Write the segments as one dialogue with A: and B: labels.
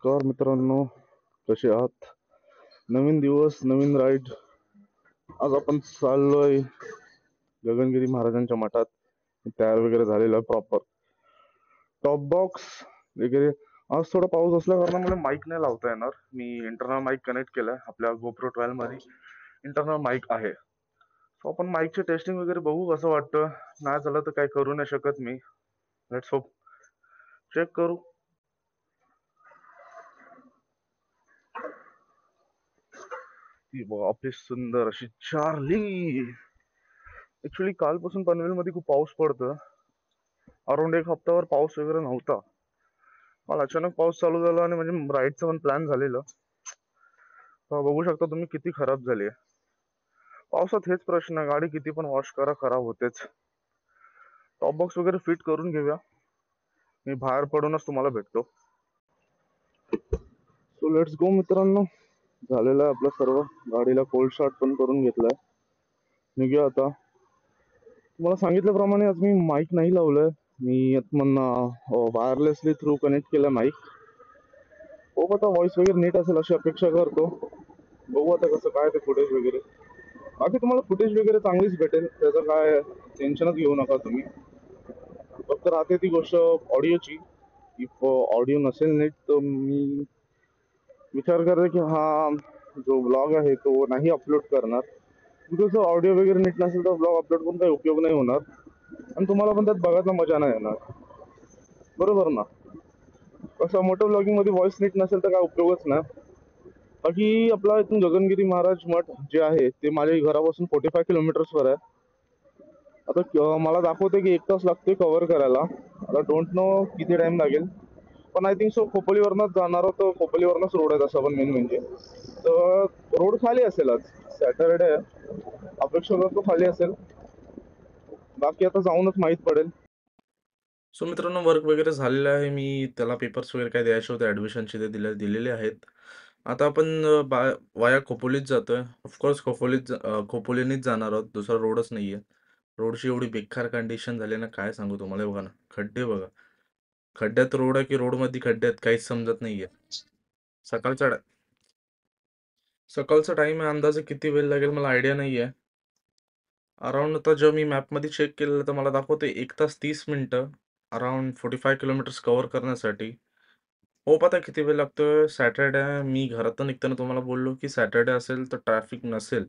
A: नमस्कार मित्रांनो, कसे आहात? नवीन दिवस, नवीन राईड. आज आपण चाललोय गगनगिरी महाराजांच्या मठात. तयार वगैरे झालेलं प्रॉपर टॉप बॉक्स वगैरे. आज थोडा पाऊस असल्या कारणामुळे माईक नाही लावता येणार. मी इंटरनल माईक कनेक्ट केलाय. आपल्या GoPro 12 मध्ये इंटरनल माईक आहे. सो आपण माईकचे टेस्टिंग वगैरे बघू कसं वाटतं. नाही झालं तर काही करू नाही शकत मी. Let's hope. चेक करू. ती बघा आपली सुंदर अशी चार्ली. ऍक्च्युली कालपासून पनवेलमध्ये खूप पाऊस पडतो. अराउंड एक हप्ताभर पाऊस वगैरे नव्हता. काल अचानक पाऊस चालू झाला आणि म्हणजे राईडचं पण प्लॅन झालेलं. बघू शकता तुम्ही किती खराब झाली आहे. पावसात हेच प्रश्न आहे, गाडी किती पण वॉश करा खराब होतेच. टॉप बॉक्स वगैरे फिट करून घेऊया. मी बाहेर पडूनच तुम्हाला भेटतो. सो लेट्स गो मित्रांनो. झालेलं आहे आपलं सर्व. गाडीला कोल्ड स्टार्ट पण करून घेतलाय. निघूया आता. तुम्हाला सांगितल्याप्रमाणे आज मी माईक नाही लावलंय. मी वायरलेसली थ्रू कनेक्ट केलं माईक. हो, आता व्हॉइस वगैरे नीट असेल अशी अपेक्षा करतो. बघू आता कसं काय ते फुटेज वगैरे. बाकी तुम्हाला फुटेज वगैरे चांगलीच भेटेल, त्याचं काय टेन्शनच घेऊ नका तुम्ही. फक्त राहते ती गोष्ट ऑडिओची. इफ ऑडिओ नसेल नीट तर मी विचार करते की हा जो ब्लॉग आहे तो नाही अपलोड करणार. बिकॉज ऑडिओ वगैरे नीट नसेल तर ब्लॉग अपलोड करून काही उपयोग नाही होणार आणि तुम्हाला पण त्यात बघायला मजा नाही येणार. बरोबर ना? कसं मोठं ब्लॉगिंग मध्ये व्हॉइस नीट नसेल तर काय उपयोगच नाही. बाकी आपला इथून गगनगिरी महाराज मठ जे आहे ते माझ्या घरापासून 45 किलोमीटर्सवर आहे. आता मला दाखवते की 1 तास लागतोय कव्हर करायला. आता डोंट नो किती टाइम लागेल, पण आय थिंक सो खोपोलीवरनच जाणार होतो. खोपोलीवरनच रोड आहे तसा पण मेन म्हणजे. तर रोड खाली असेल. आज सॅटरडे आहे, अपेक्षा करतो खाली असेल. बाकी आता जाऊनच माहीत पडेल.
B: सो मित्रांनो, वर्क वगैरे झालेलं आहे. मी त्याला पेपर्स वगैरे काय द्यायचे होते ॲडमिशनचे, ते दिलेले आहेत. आता आपण वाया खोपोलीच जातोय. ऑफकोर्स खोपोलीनेच जाणार आहोत. दुसरा रोडच नाही आहे. रोडची एवढी बेकार कंडिशन झाली ना, काय सांगू तुम्हाला. हे बघा ना, खड्डे बघा. खड्ड्यात रोड आहे की रोडमध्ये खड्डे आहेत काहीच समजत नाही आहे. सकाळचा सकाळचा टाईम आहे. अंदाजे किती वेळ लागेल मला आयडिया नाही आहे. अराउंड आता जेव्हा मी मॅपमध्ये चेक केलेलं तर मला दाखवते 1 तास 30 मिनिटं अराउंड 45 किलोमीटर्स कव्हर करण्यासाठी. हो, पता किती वेळ लागतोय. सॅटर्डे आहे. मी घरातून निघताना तुम्हाला बोललो की सॅटर्डे असेल तर ट्रॅफिक नसेल.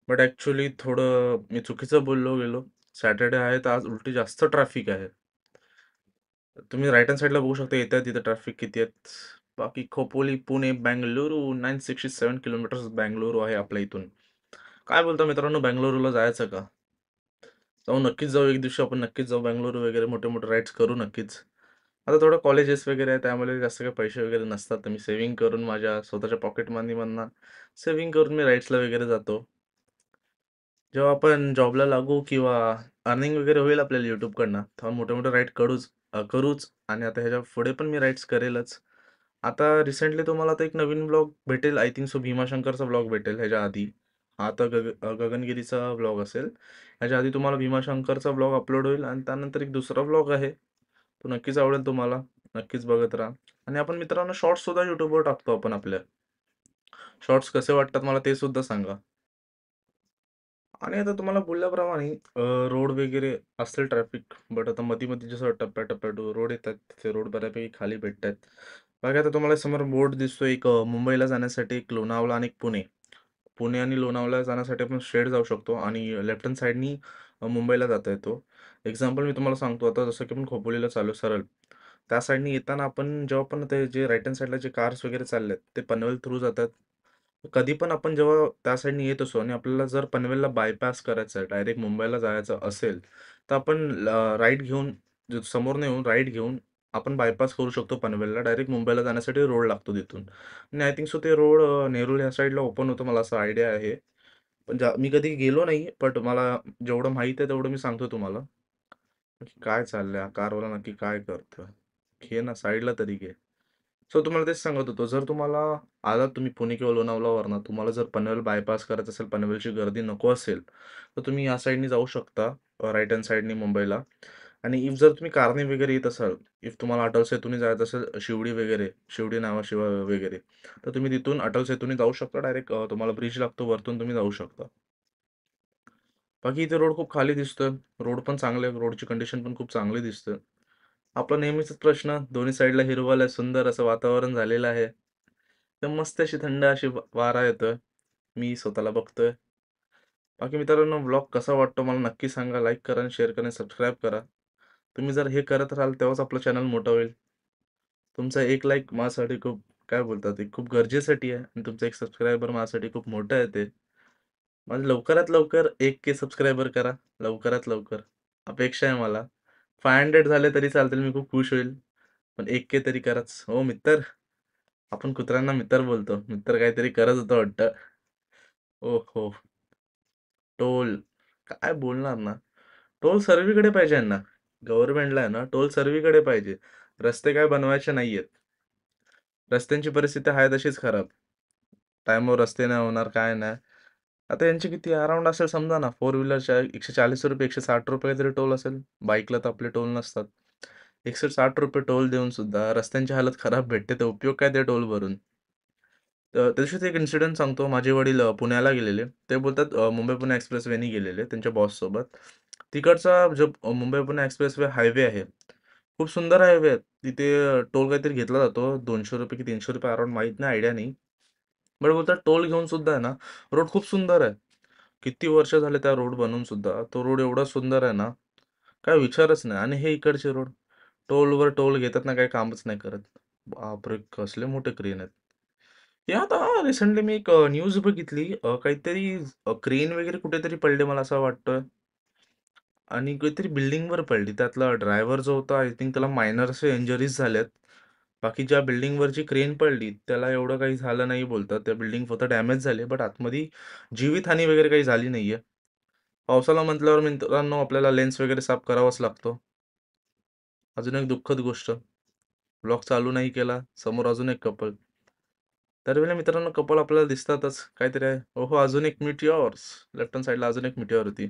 B: बट ॲक्च्युली थोडं मी चुकीचं बोललो गेलो. सॅटर्डे आहे तर आज उलटी जास्त ट्रॅफिक आहे. तुम्ही राईट हँड साईडला बघू शकता येत्या तिथं ट्रॅफिक किती आहेत. बाकी खोपोली, पुणे, बंगळुरू 967 किलोमीटर्स बंगळुरू आहे आपल्या इथून. काय बोलता मित्रांनो, बंगळुरूला जायचं का? जाऊ, नक्कीच जाऊ. एक दिवशी आपण नक्कीच जाऊ बंगळुरू वगैरे. मोठे मोठे राईड्स करू नक्कीच. आता थोडं कॉलेजेस वगैरे आहे त्यामुळे जास्त काही पैसे वगैरे नसतात. तर मी सेव्हिंग करून माझ्या स्वतःच्या पॉकेट मनीमधनं सेव्हिंग करून मी राईड्सला वगैरे जातो. जेव्हा आपण जॉबला लागू किंवा अर्निंग वगैरे होईल आपल्याला यूट्यूबकडनं, तेव्हा मोठे मोठे राईड करूच. आणि आता ह्याच्या पुढे पण मी राईड्स करेलच. आता रिसेंटली तुम्हाला आता एक नवीन ब्लॉग भेटेल. आय थिंक सो भीमाशंकरचा ब्लॉग भेटेल ह्याच्या आधी. हा आता गगनगिरीचा ब्लॉग असेल. ह्याच्या आधी तुम्हाला भीमाशंकरचा ब्लॉग अपलोड होईल आणि त्यानंतर एक दुसरा ब्लॉग आहे. तो नक्कीच आवडेल तुम्हाला. नक्कीच बघत राहा. आणि आपण मित्रांनो शॉर्ट्स सुद्धा यूट्यूबवर टाकतो आपण आपल्या. शॉर्ट्स कसे वाटतात मला ते सुद्धा सांगा. आणि आता तुम्हाला बोलल्याप्रमाणे रोड वगैरे असेल ट्रॅफिक, बट आता मध्ये-मध्ये जसं टप्प्या-टप्प्यात रोड येतात, ते रोड बऱ्यापैकी खाली भेटतायत. बघा आता तुम्हाला समोर बोर्ड दिसतोय एक मुंबईला जाण्यासाठी एक लोणावळा आणि एक पुणे. पुणे आणि लोणावळा जाण्यासाठी आपण स्ट्रेट जाऊ शकतो आणि लेफ्ट हँड साइडनी मुंबईला जाता येतो. एक्झाम्पल मी तुम्हाला सांगतो आता जसं की आपण खोपोलीला चाललो सरळ. त्या साइडनी येताना आपण जेव्हा पण ते जे राइट हँड साइडला जे कार्स वगैरे चाललेत, ते पनवेल थ्रू जातात. कधी पण आपण जेव्हा त्या साइडनी येत असू आणि आपल्याला जर पनवेलला बायपास करायचं आहे, डायरेक्ट मुंबईला जायचं असेल, तर आपण राईट घेऊन समोरनं येऊन राईट घेऊन आपण बायपास करू शकतो पनवेलला. डायरेक्ट मुंबईला जाण्यासाठी रोड लागतो तिथून. आणि आय थिंक सो ते रोड नेरूळ ह्या साईडला ओपन होतं मला असं आयडिया आहे. पण मी कधी गेलो नाही, बट मला जेवढं माहीत आहे तेवढं मी सांगतो तुम्हाला. नक्की काय चाललंय? हा कारवाला नक्की काय करतोय? घे ना साईडला तरी घे. सो तुम्हाला तेच सांगत होतो, जर तुम्हाला आलात तुम्ही पुणे किंवा लोणावळावरनं, तुम्हाला जर पनवेल बायपास करायचं असेल, पनवेलची गर्दी नको असेल, तर तुम्ही या साईडनी जाऊ शकता राईट हँड साईडनी मुंबईला. आणि इफ जर तुम्ही कारने वगैरे येत असाल, इफ तुम्हाला अटल सेतूने जायचं असेल शिवडी वगैरे, शिवडी नावाशिवाय वगैरे, तर तुम्ही तिथून अटल सेतूने जाऊ शकता डायरेक्ट. तुम्हाला ब्रिज लागतो वरतून तुम्ही जाऊ शकता. बाकी इथे रोड खूप खाली दिसतोय. रोड पण चांगले आहे. रोडची कंडिशन पण खूप चांगली दिसते. आपला नेहमीचाच प्रश्न, दोन्ही साईडला हिरवळ आहे, सुंदर असं वातावरण झालेलं आहे. एकदम मस्त अशी थंड अशी वारा येतोय. मी स्वतःला बघतोय. बाकी मित्रांनो, व्लॉग कसा वाटतो मला नक्की सांगा. लाईक करा आणि शेअर करा आणि सबस्क्राईब करा. तुम्ही जर हे करत राहाल तेव्हाच आपलं चॅनल मोठं होईल. तुमचा एक लाईक माझ्यासाठी खूप काय बोलतात ते खूप गरजेसाठी आहे आणि तुमचा एक सबस्क्रायबर माझ्यासाठी खूप मोठं आहे ते. माझं लवकरात लवकर 1K सबस्क्रायबर करा. लवकरात लवकर. अपेक्षा आहे मला. 500 झाले तरी चालतील, मी खूप खुश होईल. पण 1K तरी कराच. हो मित्र, आपण कुत्र्यांना मित्र बोलतो. मित्र काहीतरी करत होतं वाटतं. ओहो! टोल. काय बोलणार ना. टोल सर्वीकडे पाहिजे यांना. गव्हर्नमेंटला आहे ना, टोल सर्वीकडे पाहिजे. रस्ते काय बनवायचे नाहीयेत. रस्त्यांची परिस्थिती आहे तशीच खराब. टाईमवर रस्ते नाही होणार, काय नाही. आता यांचे किती अराउंड असेल समजा ना, फोर व्हीलरच्या ₹140 ₹160 काहीतरी टोल असेल. बाईकला तर आपले टोल नसतात. ₹160 टोल देऊन सुद्धा रस्त्यांची हालत खराब भेटते, तर उपयोग काय त्या टोल भरून? तर त्यादिवशीच एक इन्सिडेंट सांगतो. माझे वडील पुण्याला गेलेले. ते बोलतात मुंबई-पुणे एक्सप्रेसवेनी गेलेले त्यांच्या बॉससोबत. तिकडचा जो मुंबई-पुणे एक्सप्रेसवे हायवे आहे, खूप सुंदर हायवे आहे. तिथे टोल काहीतरी घेतला जातो. ₹200 की ₹300 अराउंड माहीत नाही, आयडिया नाही. बट बोलतात टोल घेऊन सुद्धा आहे ना, रोड खूप सुंदर आहे. किती वर्ष झाले त्या रोड बनवून सुद्धा. तो रोड एवढा सुंदर आहे ना, काय विचारच नाही. आणि हे इकडचे रोड, टोलवर टोल घेतात ना, काही कामच नाही करत. बापरे! कसले मोठे क्रेन आहेत. हे आता रिसेंटली मी एक न्यूज बघितली. काहीतरी क्रेन वगैरे कुठेतरी पडले मला असं वाटतं. आणि काहीतरी बिल्डिंगवर पडली. त्यातला ड्रायव्हर जो होता, आय थिंक त्याला मायनर असे इंजुरीज झाल्यात. बाकी ज्या बिल्डिंगवरची क्रेन पडली, त्याला एवढं काही झालं नाही बोलतात. त्या बिल्डिंग फक्त डॅमेज झाली, बट आतमध्ये जीवितहानी वगैरे काही झाली नाहीये. पावसाळा म्हटल्यावर मित्रांनो आपल्याला लेन्स वगैरे साफ करावाच लागतो. अजून एक दुःखद गोष्ट, ब्लॉग चालू नाही केला, समोर अजून एक कपल. दरवेळेला मित्रांनो कपल आपल्याला दिसतातच. काहीतरी आहे. ओहो! अजून एक मिटिऑर्स. लेफ्ट हँड साइडला अजून एक मिटिऑर होती.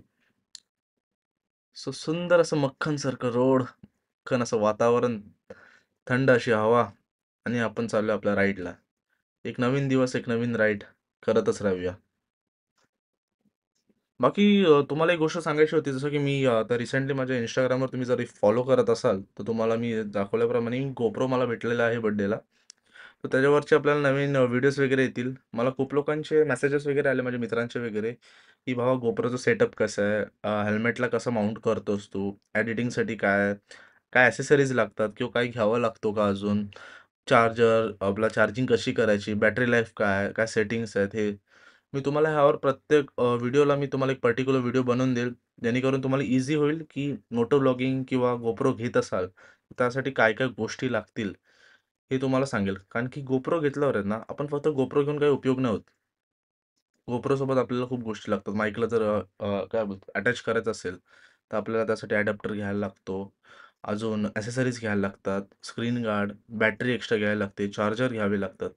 B: सो सुंदर असं मक्खनसारखं रोड, मक्खन असं वातावरण, थंड अशी हवा आणि आपण चाललोय आपल्या राईडला. एक नवीन दिवस, एक नवीन राईड करतच राहूया. बाकी तुम्हाला एक गोष्ट सांगायची होती, जसं की मी आता रिसेंटली माझ्या Instagramवर तुम्ही जर फॉलो करत असाल, तर तुम्हाला मी दाखवल्याप्रमाणे GoPro मला भेटलेला आहे बर्थडेला. तर त्याच्यावरचे आपल्याला नवीन व्हिडिओज वगैरे येतील. मला खूप लोकांचे मेसेजेस वगैरे आले माझ्या मित्रांचे वगैरे, की "भावा GoProचं सेटअप कसं आहे? हेल्मेटला कसं माउंट करतोस तू? एडिटिंगसाठी काय? काय ॲक्सेसरीज लागतात किंवा काही घ्यावं लागतो का अजून? चार्जर, आपला चार्जिंग कशी करायची? बॅटरी लाईफ काय? काय सेटिंग्स आहेत?" हे मी तुम्हाला ह्यावर प्रत्येक व्हिडिओला मी तुम्हाला एक पर्टिक्युलर व्हिडिओ बनवून देईल. जेणेकरून तुम्हाला ईझी होईल, की मोटो व्लॉगिंग किंवा GoPro घेत असाल, तर त्यासाठी काय-काय गोष्टी लागतील, हे तुम्हाला सांगेल. कारण की GoPro घेतल्यावर आहे ना, आपण फक्त GoPro घेऊन काही उपयोग नाही होत. GoPro सोबत आपल्याला खूप गोष्टी लागतात. माईकला जर काय बोलतात अटॅच करायचं असेल, तर आपल्याला त्यासाठी अडॅप्टर घ्यायला लागतो. अजून ॲक्सेसरीज घ्यायला लागतात. स्क्रीन गार्ड, बॅटरी एक्स्ट्रा घ्यायला लागते, चार्जर घ्यावे लागतात.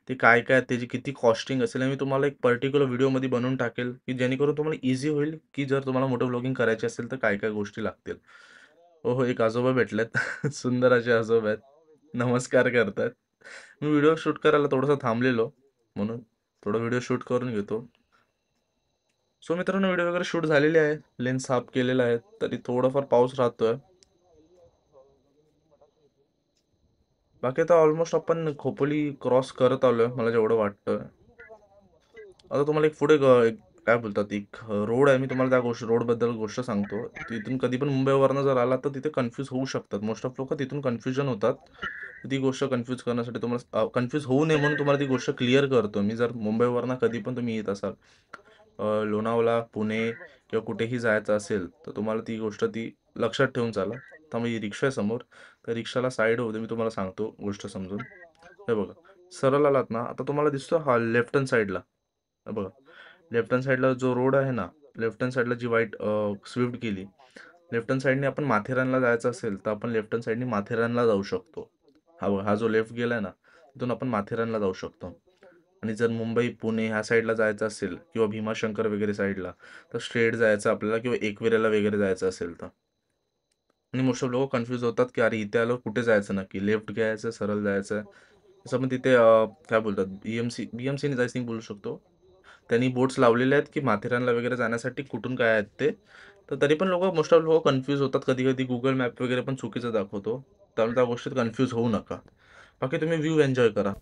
B: ते काय-काय त्याची किती कॉस्टिंग असेल हे मी तुम्हाला एक पर्टिक्युलर व्हिडिओमध्ये बनवून टाकेल, की जेणेकरून तुम्हाला ईझी होईल, की जर तुम्हाला मोटो व्लॉगिंग करायची असेल, तर काय-काय गोष्टी लागतील. हो, हो. एक आजोबा भेटलेत. सुंदर असे आजोबा आहेत. नमस्कार करतायत. मी व्हिडिओ शूट करायला थोडंसं थांबलेलो, म्हणून थोडा व्हिडिओ शूट करून घेतो. सो मित्रांनो व्हिडिओ वगैरे शूट झालेली आहे. लेन्स साफ केलेला आहे. तरी थोडाफार पाऊस राहतोय. बाकी आता ऑलमोस्ट आपण खोपोली क्रॉस करत आलोय, मला जेवढं वाटतं. आता तुम्हाला एक पुढे एक काय बोलतात एक रोड आहे. मी तुम्हाला त्या रोडबद्दल गोष्ट सांगतो. तिथून कधी पण मुंबईवरनं जर आलात, तर तिथे कन्फ्यूज होऊ शकतात. मोस्ट ऑफ लोकं तिथून कन्फ्युजन होतात. तर ती गोष्ट कन्फ्यूज करण्यासाठी तुम्हाला कन्फ्यूज होऊ नये म्हणून तुम्हाला ती गोष्ट क्लिअर करतो मी. जर मुंबईवरनं कधी पण तुम्ही येत असाल, लोणावळा, पुणे किंवा कुठेही जायचं असेल, तर तुम्हाला ती गोष्ट ती लक्षात ठेवून चाला. तर मी रिक्षा आहे समोर, त्या रिक्षाला साईड होऊ दे. मी तुम्हाला सांगतो गोष्ट समजून. हे बघा, सरळ आलात ना, आता तुम्हाला दिसतो हा लेफ्ट हँड साइडला. हे बघा, लेफ्ट हँड साइडला जो रोड आहे ना, लेफ्ट हँड साइडला जी व्हाईट स्विफ्ट गेली. लेफ्ट हँड साइडने आपण माथेरानला जायचं असेल, तर आपण लेफ्ट हँड साइडने माथेरानला जाऊ शकतो. हा बघा, हा जो लेफ्ट गेलाय ना, तिथून आपण माथेरानला जाऊ शकतो. आणि जर मुंबई, पुणे ह्या साईडला जायचं असेल किंवा भीमाशंकर वगैरे साईडला, तर स्ट्रेट जायचं आपल्याला किंवा एकविराला वगैरे जायचं असेल तर. आणि मोस्ट ऑफ लोक कन्फ्यूज होतात की अरे इथे आल्यावर कुठे जायचं नक्की, लेफ्ट घ्यायचं सरळ जायचं. तसं पण तिथे काय बोलतात बीएमसीने आय थिंक बोलू शकतो. त्यांनी बोर्ड्स लावलेले आहेत की माथेरानला वगैरे जाण्यासाठी कुठून काय आहेत ते. तर तरी पण मोस्ट ऑफ लोक कन्फ्यूज होतात. कधी कधी गुगल मॅप वगैरे पण चुकीचं दाखवतो. त्यामुळे त्या गोष्टीत कन्फ्यूज होऊ नका. बाकी तुम्ही व्ह्यू एन्जॉय करा.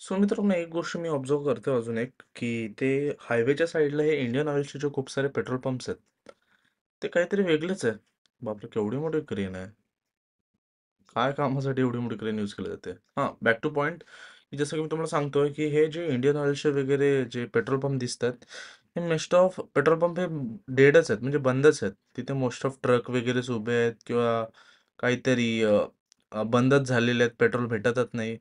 B: सो मित्रांनो, एक गोष्ट मी ऑब्झर्व करतोय अजून एक, की ते हायवेच्या साईडला हे इंडियन ऑइलचे जे खूप सारे पेट्रोल पंप्स आहेत, ते काहीतरी वेगळेच आहे. बापरे, केवढी मोठी क्रेन आहे. काय कामासाठी एवढी मोठी क्रेन यूज केली जाते? हां, बॅक टू पॉइंट, की जसं की मी तुम्हाला सांगतोय, की हे जे इंडियन ऑइलचे वगैरे जे पेट्रोल पंप दिसतात, हे मोस्ट ऑफ पेट्रोल पंप हे डेडच आहेत, म्हणजे बंदच आहेत. तिथे मोस्ट ऑफ ट्रक वगैरेच उभे आहेत किंवा काहीतरी बंदच झालेले आहेत, पेट्रोल भेटतच नाही.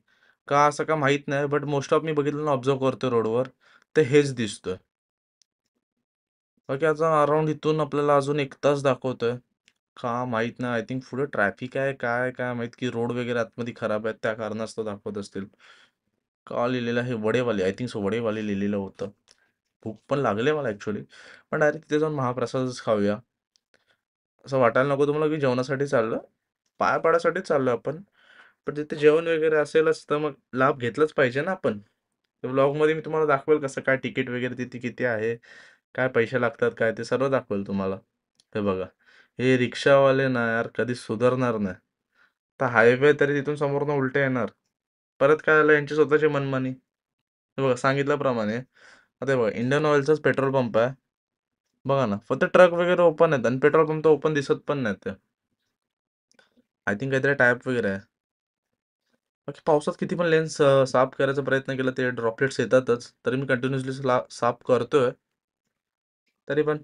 B: का असं का माहीत नाही, बट मोस्ट ऑफ मी बघितलं ना, ऑब्झर्व्ह करतोय रोडवर, तर हेच दिसतंय. बाकी आता अराउंड इथून आपल्याला अजून 1 तास दाखवतोय. का माहीत नाही. आय थिंक पुढे ट्रॅफिक आहे, काय माहीत, की रोड वगैरे आतमध्ये खराब आहेत, त्या कारणास्तव दाखवत असतील. का लिहिलेलं आहे Vadewale, I think so Vadewale लिहिलेलं होतं. भूक पण लागली मला ॲक्चुअली. पण डायरेक्ट तिथे जाऊन महाप्रसादच खाऊया. असं वाटायला नको तुम्हाला, की जेवणासाठी चाललोय. पाया पाडायसाठीच चाललोय आपण. पण तिथे जेवण वगैरे असेलच, तर मग लाभ घेतलाच पाहिजे ना आपण. तर व्लॉगमध्ये मी तुम्हाला दाखवेल कसं काय तिकीट वगैरे तिथे किती आहे, काय पैसे लागतात, काय ते सर्व दाखवेल तुम्हाला. हे बघा, हे रिक्षावाले ना यार कधी सुधारणार नाही. तर हायवे तरी तिथून समोरनं उलटे येणार. परत काय आलं यांची स्वतःची मनमानी. हे बघा सांगितल्याप्रमाणे आता हे बघा इंडियन ऑइलचाच पेट्रोल पंप आहे. बघा ना, फक्त ट्रक वगैरे ओपन आहेत आणि पेट्रोल पंप तर ओपन दिसत पण नाहीत ते. आय थिंक काहीतरी टायप वगैरे आहे. बाकी पावसात किती पण लेन्स साफ करायचा प्रयत्न केला ते ड्रॉपलेट्स येतातच. तरी मी कंटिन्युअसली साफ करतोय. तरी पण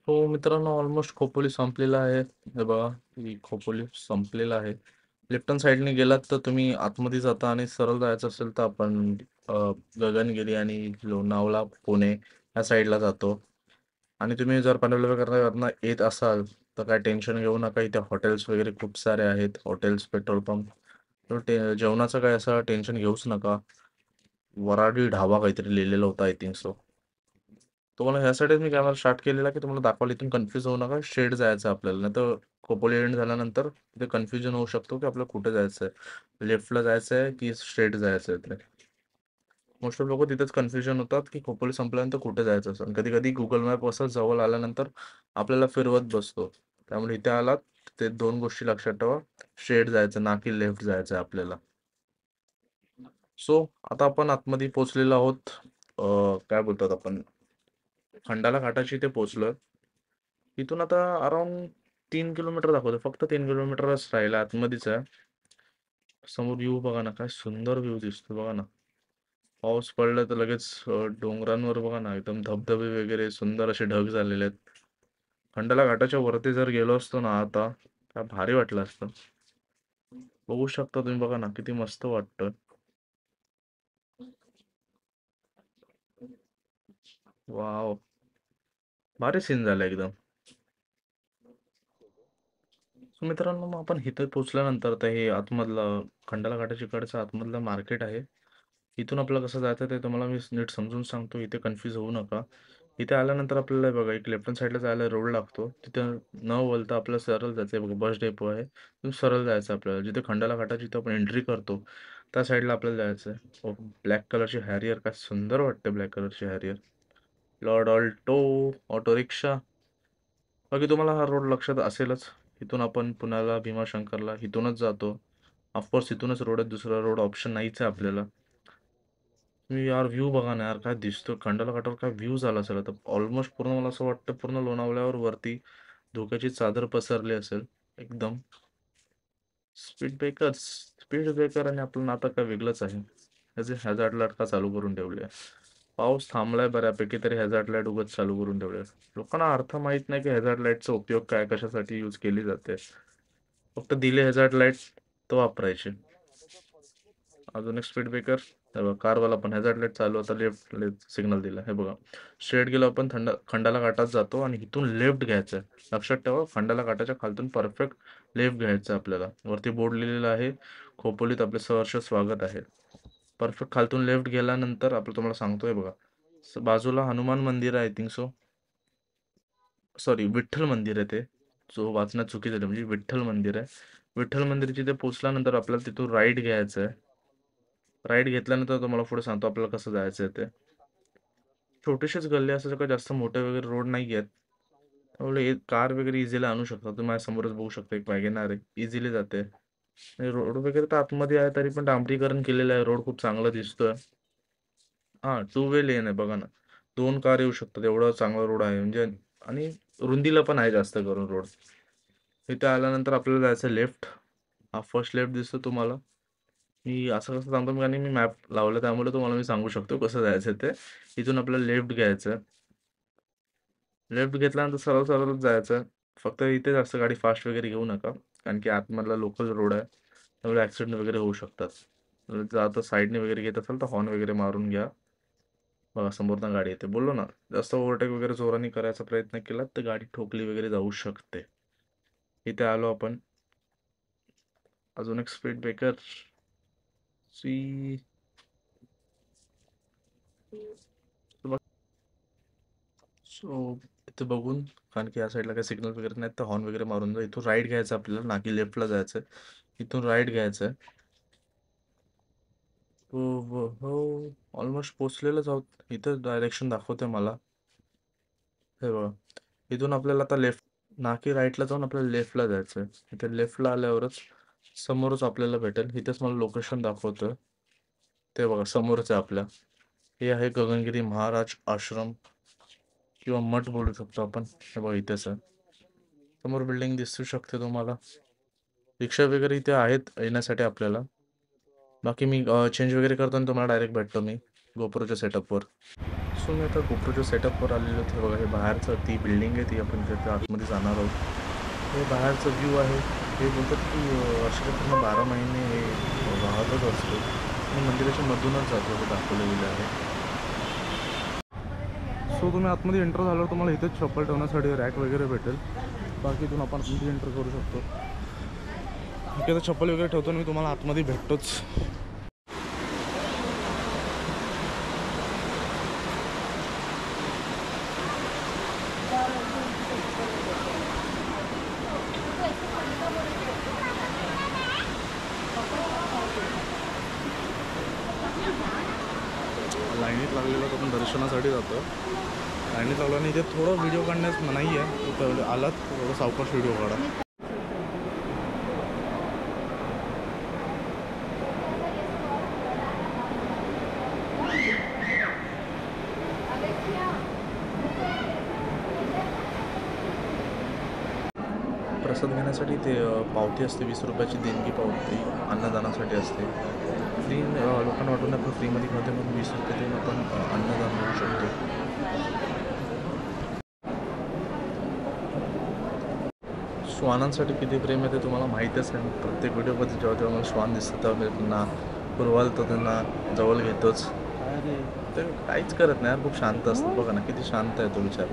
B: हो मित्रांनो, ऑलमोस्ट खोपोली संपलेला आहे. हे बघा, ही खोपोली संपलेला आहे. लेफ्ट हँड साईडने गेलात तर तुम्ही आतमध्ये जाता आणि सरळ जायचं असेल तर आपण अ, गगनगिरी आणि लोणावळा, पुणे या साईडला जातो. आणि तुम्ही जर पनवेलवरनं येत असाल तर काय टेन्शन घेऊ नका. इथे हॉटेल्स वगैरे खूप सारे आहेत. Hotels, petrol pump. तर जेवणाचं काय असं टेन्शन घेऊच नका. वराडी ढाबा काहीतरी लिहिलेलं होतं आय थिंक सो. तुम्हाला ह्यासाठीच मी कॅमेरा स्टार्ट केलेला की तुम्हाला दाखवायला, इथून कन्फ्यूज होऊ नका. स्ट्रेट जायचं आपल्याला, नाही तर खोपोली एंड झाल्यानंतर तिथे कन्फ्युजन होऊ शकतो की आपल्याला कुठे जायचं आहे, लेफ्टला जायचं आहे की स्ट्रेट जायचं आहे. ते मोस्ट ऑफ लोक तिथेच कन्फ्युजन होतात की खोपोली संपल्यानंतर कुठे जायचं असं. कधी कधी गुगल मॅप असं जवळ आल्यानंतर आपल्याला फिरवत बसतो. त्यामुळे इथे आलात ते 2 गोष्टी लक्षात ठेवा. स्ट्रेट जायचं ना की लेफ्ट जायचं आहे आपल्याला. सो आता आपण आतमध्ये पोहोचलेलो आहोत. काय बोलतात आपण, खंडाला घाटाची इथे पोहोचलोय. इथून आता अराउंड 3 किलोमीटर दाखवतो, फक्त 3 किलोमीटरच राहिला, आतमध्येच आहे. समोर व्ह्यू बघा ना, काय सुंदर व्ह्यू दिसतो बघा ना. पाऊस पडला तर लगेच डोंगरांवर बघा ना, एकदम धबधबे वगैरे सुंदर असे ढग झालेले आहेत. खंडाला घाटाच्या वरती जर गेलो असतो ना आता, काय भारी वाटलं असतं. बघू शकता तुम्ही, बघा ना किती मस्त वाटतं. वाव, भारी सीन झाला एकदम. सो मित्रांनो, मग आपण इथे पोहोचल्यानंतर तर हे आतमधलं खंडाला घाटाच्या इकडचं आतमधलं मार्केट आहे. इथून आपल्याला कसं जायचं ते तुम्हाला मी नीट समजून सांगतो, इथे कन्फ्यूज होऊ नका. इथे आल्यानंतर आपल्याला बघा एक लेफ्ट हँड साईडला जायला रोड लागतो, तिथं न वळता आपल्याला सरळ जायचं आहे. बघा बस डेपो आहे, तिथून सरळ जायचं आपल्याला. जिथे खंडाला घाटाची जिथे आपण एंट्री करतो त्या साईडला आपल्याला जायचं आहे. ब्लॅक कलरची हॅरियर, काय सुंदर वाटते ब्लॅक कलरची Harrier. Lord Alto auto rickshaw. बाकी तुम्हाला हा रोड लक्षात असेलच. इथून आपण पुण्याला भीमाशंकरला इथूनच जातो. ऑफकोर्स इथूनच रोड आहे, दुसरा रोड ऑप्शन नाहीच आहे आपल्याला. तुम्ही यार व्ह्यू बघा ना यार, काय दिसतो खंडाला घाटावर, काय व्ह्यू झाला असेल आता. ऑलमोस्ट पूर्ण मला असं वाटतं पूर्ण लोणावळ्यावर वरती धुक्याची चादर पसरली असेल एकदम. स्पीड ब्रेकर आणि आपलं नातं काय वेगळंच आहे. ह्याचे हॅझार्ड लाईट का चालू करून ठेवले. पाऊस थांबलाय बऱ्यापैकी तरी हॅझार्ड लाईट उगाच चालू करून ठेवले. लोकांना अर्थ माहित नाही की हॅझार्ड लाईटचा उपयोग काय, कशासाठी यूज केली जाते. फक्त दिले हॅझार्ड लाईट तर वापरायचे. अजून एक स्पीड ब्रेकर, हे बघा कारवाला पण हॅझार्ड लाईट चालू, आता लेफ्ट सिग्नल दिला. हे बघा स्ट्रेट गेलो आपण खंडाला घाटात जातो आणि इथून लेफ्ट घ्यायचं आहे. लक्षात ठेवा, खंडाला घाटाच्या खालतून परफेक्ट लेफ्ट घ्यायचं आहे आपल्याला. वरती बोर्ड लिहिलेला आहे, खोपोलीत आपले सहर्ष स्वागत आहे. परफेक्ट खालतून लेफ्ट गेल्यानंतर आपलं तुम्हाला सांगतोय बघा, बाजूला हनुमान मंदिर आहे, I think so, sorry Vitthal मंदिर आहे ते, जो वाचण्यात चुकी झाली, म्हणजे विठ्ठल मंदिर आहे. विठ्ठल मंदिरची ते पोचल्यानंतर आपल्याला तिथून राईट घ्यायचं आहे. राईट घेतल्यानंतर तुम्हाला पुढे सांगतो आपल्याला कसं जायचं आहे ते. छोटेसेच गल्ले असं काही जास्त मोठे वगैरे रोड नाही आहेत, त्यामुळे कार वगैरे इझिली आणू शकता. तुम्ही माझ्या समोरच बघू शकता, एक वॅगनार आहे, इझिली जाते. रोड वगैरे तर आतमध्ये आहे, तरी पण डांबरीकरण केलेलं आहे, रोड खूप चांगला दिसतोय. हां, 2 वे लेन आहे बघा ना. 2 कार येऊ शकतात, एवढा चांगला रोड आहे म्हणजे. आणि रुंदीला पण आहे जास्त करून रोड. इथे आल्यानंतर आपल्याला जायचं लेफ्ट. हा फर्स्ट लेफ्ट दिसतो तुम्हाला. मी असं कसं सांगतो, कारण मी मॅप लावला त्यामुळे तुम्हाला मी सांगू शकतो कसं जायचं ते. इथून आपल्याला लेफ्ट घ्यायचं. लेफ्ट घेतल्यानंतर सरळ सरळच जायचं. फक्त इथे जास्त गाडी फास्ट वगैरे घेऊ नका, कारण की आतमधला लोकल रोड आहे, त्यामुळे ॲक्सिडेंट वगैरे होऊ शकतात. जर आता साईडने वगैरे घेत असाल तर हॉर्न वगैरे मारून घ्या. बघा समोरनं गाडी येते, बोललो ना, जास्त ओव्हरटेक वगैरे जोराने करायचा प्रयत्न केला तर गाडी ठोकली वगैरे जाऊ शकते. इथे आलो आपण. अजून एक स्पीड ब्रेकर. सी सो इथे बघून, कारण की या साईडला काही सिग्नल वगैरे नाहीत तर हॉर्न वगैरे मारून जा. इथून राईट घ्यायचं आपल्याला, ना की लेफ्टला जायचं आहे. इथून राईट घ्यायचं आहे. हो, ऑलमोस्ट पोचलेलंच आहोत. इथं डायरेक्शन दाखवते मला. हे बघा, इथून आपल्याला आता लेफ्ट ना की राईटला जाऊन आपल्याला लेफ्टला जायचं आहे. इथे लेफ्टला आल्यावरच समोरच आपल्याला भेटेल. इथेच मला लोकेशन दाखवतं, ते बघा समोरच आहे आपल्या. हे आहे गगनगिरी महाराज आश्रम किंवा मठ बोलू शकतो आपण. हे बघा इथेच आहे, समोर बिल्डिंग दिसू शकते तुम्हाला. रिक्षा वगैरे इथे आहेत येण्यासाठी आपल्याला. बाकी मी चेंज वगैरे करताना तुम्हाला डायरेक्ट भेटतो मी गोप्रोच्या सेटअपवर. सो मी आता गोप्रोच्या सेटअपवर आलेलो होते. बघा हे बाहेरचं ती बिल्डिंग आहे, ती आपण तिथे आतमध्ये जाणार आहोत. हे बाहेरचं व्ह्यू आहे. हे बोलतात की वर्षापूर्ण 12 महिने हे वाहतच असतो आणि मंदिराच्या मधूनच जातो, हे दाखवलं गेलं आहे. सो तुम्ही आतमध्ये एंटर झाल्यावर तुम्हाला इथेच चप्पल ठेवण्यासाठी रॅक वगैरे भेटेल. बाकी इथून आपण आतमध्ये एंटर करू शकतो. ठीक आहे, तर चप्पल वगैरे ठेवतो आणि मी तुम्हाला आतमध्ये भेटतोच. लाईनीत लागलेला तो पण दर्शनासाठी जातो. लाईनीत लागला आणि इथे थोडं व्हिडिओ काढण्यास मनाई आहे. तर आलात थोडं सावकाश व्हिडिओ काढा. प्रसाद घेण्यासाठी ते पावती असते 20 रुपयाची देणगी पावती अन्नदानासाठी असते. फ्री लोकांना वाटून आपण फ्रीमध्ये खाते मग 20 रुपये देऊन आपण अन्नदान मिळू शकतो. श्वानांसाठी किती प्रेम आहे ते तुम्हाला माहीतच आहे. प्रत्येक व्हिडिओमध्ये जेव्हा जेव्हा मला श्वान दिसतं तेव्हा मी त्यांना पुरवालतो, त्यांना जवळ घेतोच. ते काहीच करत नाही, खूप शांत असतं. बघा ना किती शांत आहे तो विचार.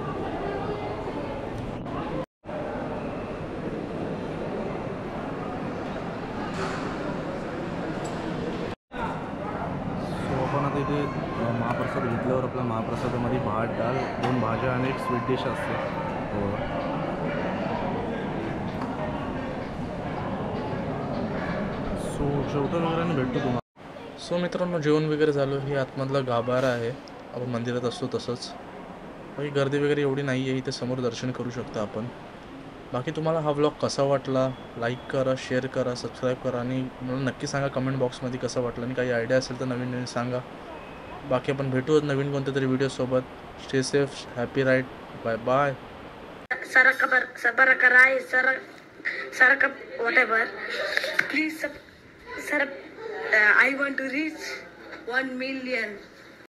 B: आपण आता इथे महाप्रसाद घेतल्यावर आपल्या महाप्रसादामध्ये भात डाळ 2 भाज्या आणि एक स्वीट डिश असते. सो जेवता वगैरे भेटतो तुम्हाला. सो मित्रांनो, जेवण वगैरे झालं. हे आतमधला गाभारा आहे, आपण मंदिरात असतो तसंच. बाकी गर्दी वगैरे एवढी नाही आहे. इथे समोर दर्शन करू शकता आपण. बाकी तुम्हाला हा व्लॉग कसा वाटला, लाईक करा, शेअर करा, सबस्क्राईब करा आणि मला नक्की सांगा कमेंट बॉक्समध्ये कसा वाटला. आणि काही आयडिया असेल तर नवीन नवीन सांगा. बाकी आपण भेटूच नवीन कोणत्या तरी व्हिडिओसोबत. Stay safe, happy ride, bye bye.
C: Whatever. Please, sir, I want to reach 1 million.